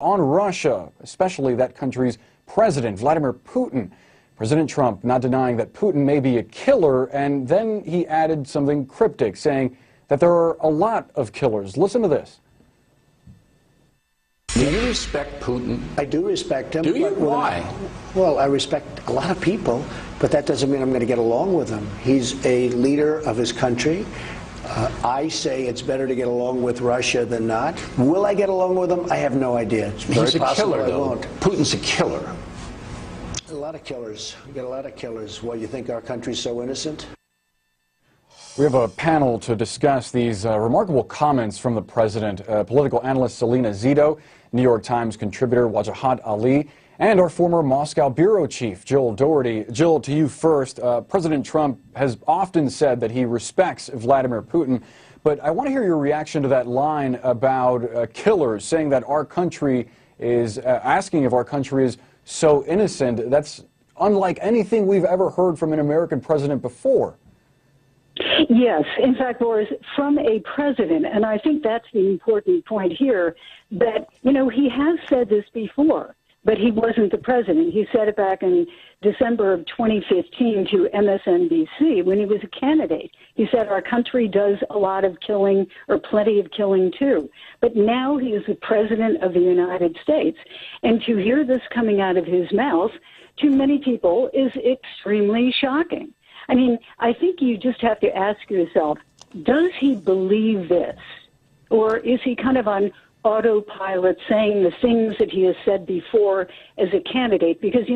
on Russia, especially that country's president, Vladimir Putin. President Trump not denying that Putin may be a killer, and then he added something cryptic, saying that there are a lot of killers. Listen to this. Do you respect Putin? I do respect him. Do you? Why? Well, I respect a lot of people, but that doesn't mean I'm going to get along with him. He's a leader of his country. I say it's better to get along with Russia than not. Will I get along with him? I have no idea. It's very He's a possible killer, I though. won't. Putin's a killer. A lot of killers. We got a lot of killers. Well, you think our country's so innocent? We have a panel to discuss these remarkable comments from the president. Political analyst Selena Zito, New York Times contributor Wajahat Ali, and our former Moscow bureau chief, Jill Doherty. Jill, to you first. President Trump has often said that he respects Vladimir Putin, but I want to hear your reaction to that line about killers, saying that our country is asking if our country is so innocent. That's unlike anything we've ever heard from an American president before. Yes, in fact, Boris, from a president, and I think that's the important point here, that, he has said this before, but he wasn't the president. He said it back in December of 2015 to MSNBC when he was a candidate. He said our country does a lot of killing, or plenty of killing too. But now he is the president of the United States. And to hear this coming out of his mouth, to many people, is extremely shocking. I mean, I think you just have to ask yourself, does he believe this? Or is he kind of on autopilot saying the things that he has said before as a candidate? Because,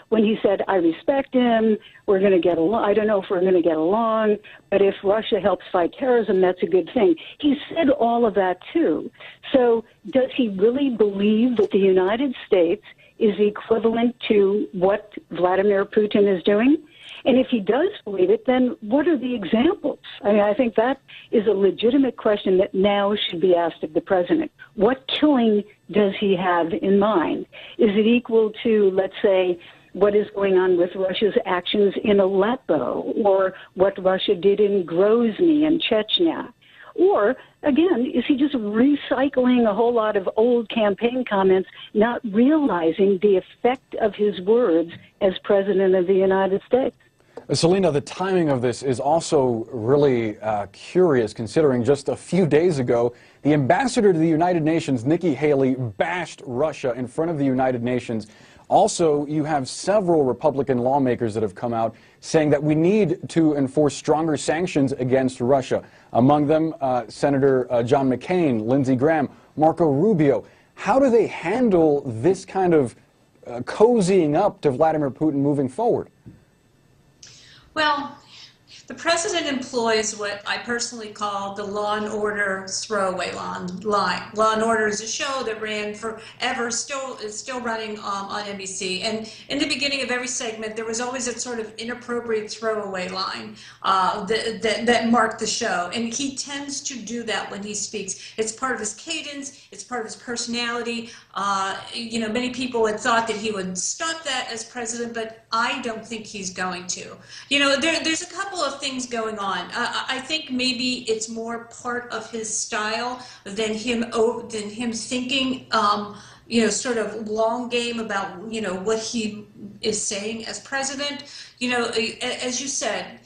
when he said, I respect him, we're going to get along, I don't know if we're going to get along, but if Russia helps fight terrorism, that's a good thing. He said all of that, too. So does he really believe that the United States is equivalent to what Vladimir Putin is doing? And if he does believe it, then what are the examples? I mean, I think that is a legitimate question that now should be asked of the president. What killing does he have in mind? Is it equal to, let's say, what is going on with Russia's actions in Aleppo, or what Russia did in Grozny and Chechnya? Or, again, is he just recycling a whole lot of old campaign comments, not realizing the effect of his words as president of the United States? Selena, the timing of this is also really curious, considering just a few days ago, the ambassador to the United Nations, Nikki Haley, bashed Russia in front of the United Nations. Also, you have several Republican lawmakers that have come out saying that we need to enforce stronger sanctions against Russia. Among them, Senator John McCain, Lindsey Graham, Marco Rubio. How do they handle this kind of cozying up to Vladimir Putin moving forward? Well, the president employs what I personally call the Law and Order throwaway line. Law and Order is a show that ran forever, is still running on NBC. And in the beginning of every segment, there was always a sort of inappropriate throwaway line that marked the show. And he tends to do that when he speaks. It's part of his cadence. It's part of his personality. Many people had thought that he would stop that as president, but I don't think he's going to. There's a couple of things going on. I think maybe it's more part of his style than him thinking, sort of long game about, what he is saying as president. As you said,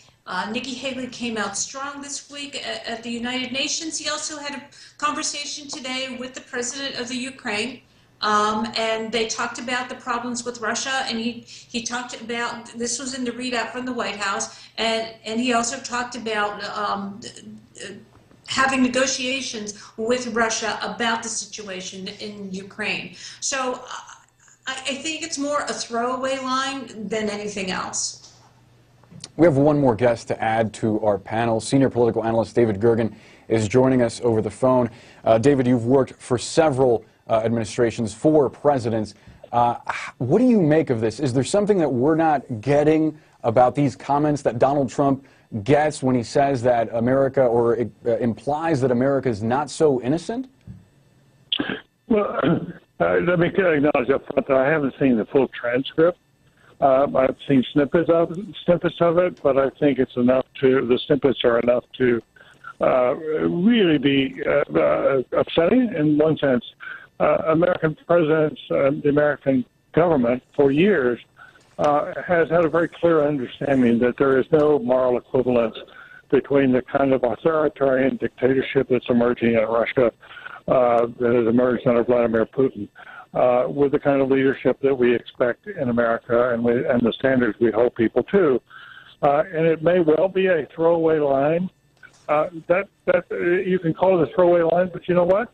Nikki Haley came out strong this week at the United Nations. He also had a conversation today with the president of the Ukraine. And they talked about the problems with Russia, and he talked about, this was in the readout from the White House, and he also talked about having negotiations with Russia about the situation in Ukraine. So I think it's more a throwaway line than anything else. We have one more guest to add to our panel. Senior political analyst David Gergen is joining us over the phone. David, you've worked for several administrations, for presidents. What do you make of this? Is there something that we're not getting about these comments that Donald Trump gets when he says that America, or implies that America is not so innocent? Well, let me acknowledge up front that I haven't seen the full transcript. I've seen snippets of it, but I think it's enough the snippets are enough to really be upsetting in one sense. American presidents, the American government for years has had a very clear understanding that there is no moral equivalence between the kind of authoritarian dictatorship that's emerging in Russia, that has emerged under Vladimir Putin, with the kind of leadership that we expect in America and the standards we hold people to. And it may well be a throwaway line. That you can call it a throwaway line, but you know what?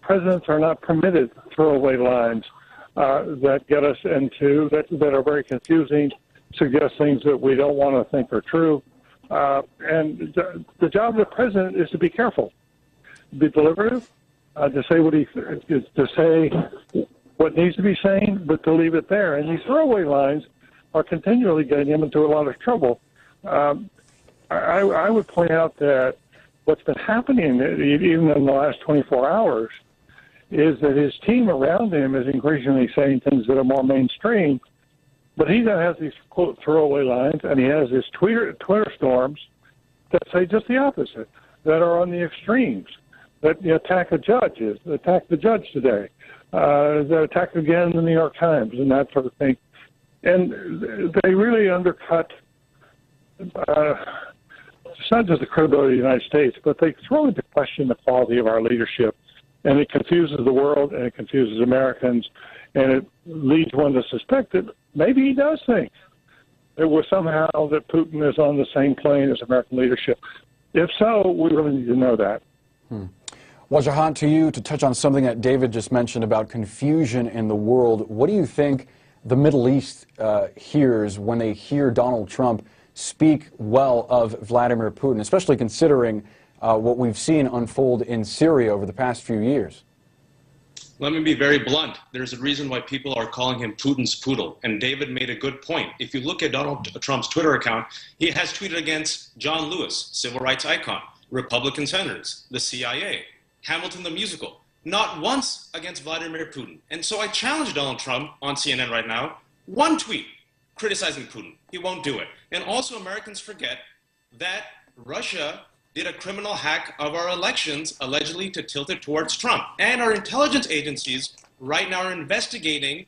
Presidents are not permitted throwaway lines that get us into, that are very confusing, suggest things that we don't want to think are true. And the job of the president is to be careful, be deliberative, to say what needs to be saying, but to leave it there. And these throwaway lines are continually getting him into a lot of trouble. I would point out that what's been happening, even in the last 24 hours, is that his team around him is increasingly saying things that are more mainstream, but he then has these, quote, throwaway lines, and he has his Twitter storms that say just the opposite, that are on the extremes, that attack the judge today, that attack again the New York Times, and that sort of thing. And they really undercut it's not just the credibility of the United States, but they throw into question the quality of our leadership. And it confuses the world, and it confuses Americans, and it leads one to suspect that maybe he does think that we're somehow that Putin is on the same plane as American leadership. If so, we really need to know that. Wajahat, to you, to touch on something that David just mentioned about confusion in the world, what do you think the Middle East hears when they hear Donald Trump speak well of Vladimir Putin, especially considering what we've seen unfold in Syria over the past few years? Let me be very blunt. There's a reason why people are calling him Putin's poodle. And David made a good point. If you look at Donald Trump's Twitter account, he has tweeted against John Lewis, civil rights icon, Republican senators, the CIA, Hamilton the musical, not once against Vladimir Putin. And so I challenge Donald Trump on CNN right now, one tweet criticizing Putin. He won't do it. And also Americans forget that Russia did a criminal hack of our elections, allegedly to tilt it towards Trump. And our intelligence agencies right now are investigating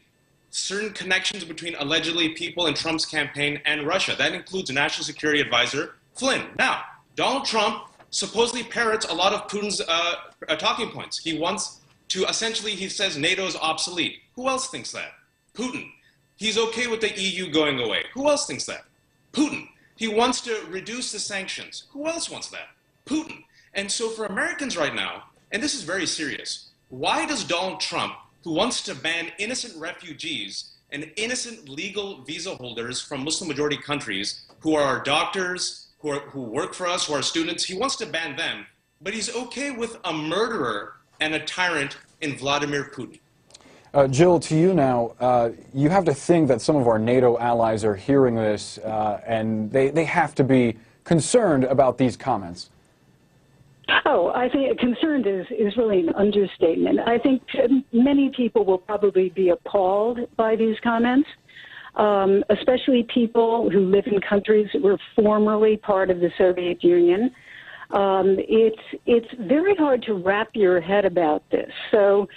certain connections between allegedly people in Trump's campaign and Russia. That includes National Security Advisor Flynn. Now, Donald Trump supposedly parrots a lot of Putin's talking points. He wants to, essentially, he says NATO is obsolete. Who else thinks that? Putin. He's okay with the EU going away. Who else thinks that? Putin. He wants to reduce the sanctions. Who else wants that? Putin. And so for Americans right now, and this is very serious, why does Donald Trump, who wants to ban innocent refugees and innocent legal visa holders from Muslim-majority countries who are doctors, who work for us, who are students, he wants to ban them, but he's okay with a murderer and a tyrant in Vladimir Putin? Jill, to you now, you have to think that some of our NATO allies are hearing this, and they have to be concerned about these comments. Oh, I think concerned is really an understatement. I think many people will probably be appalled by these comments, especially people who live in countries that were formerly part of the Soviet Union. It's very hard to wrap your head about this. So,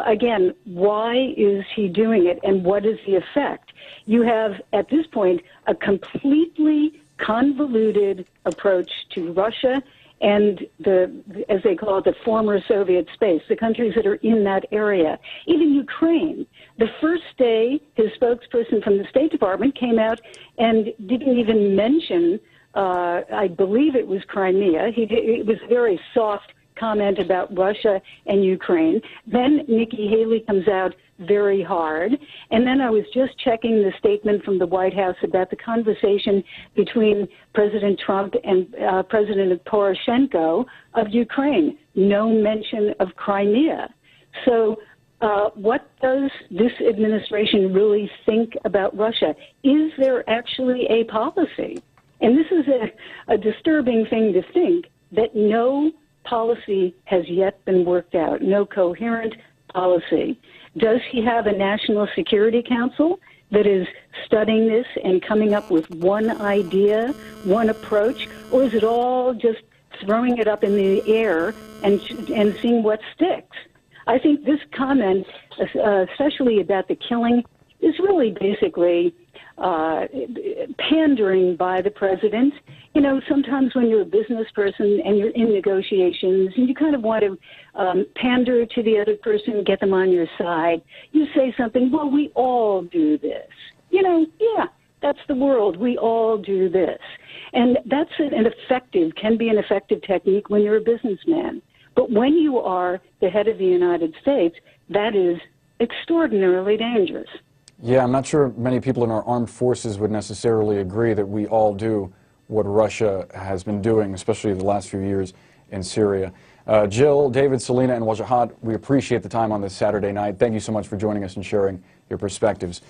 again, why is he doing it, and what is the effect? You have, at this point, a completely convoluted approach to Russia and as they call it, the former Soviet space, the countries that are in that area. Even Ukraine. The first day, his spokesperson from the State Department came out and didn't even mention, I believe it was Crimea. It was a very soft comment about Russia and Ukraine. Then Nikki Haley comes out very hard. And then I was just checking the statement from the White House about the conversation between President Trump and President Poroshenko of Ukraine. No mention of Crimea. So what does this administration really think about Russia? Is there actually a policy? And this is a disturbing thing to think, that no policy has yet been worked out, no coherent policy. Does he have a National Security Council that is studying this and coming up with one idea, one approach, or is it all just throwing it up in the air and seeing what sticks? I think this comment, especially about the killing, is really basically pandering by the president. You know, sometimes when you're a business person and you're in negotiations and you kind of want to pander to the other person, get them on your side, you say something, well, we all do this. You know, yeah, that's the world. We all do this. And that's can be an effective technique when you're a businessman. But when you are the head of the United States, that is extraordinarily dangerous. Yeah, I'm not sure many people in our armed forces would necessarily agree that we all do what Russia has been doing, especially the last few years in Syria. Jill, David, Selena, and Wajahat, we appreciate the time on this Saturday night. Thank you so much for joining us and sharing your perspectives.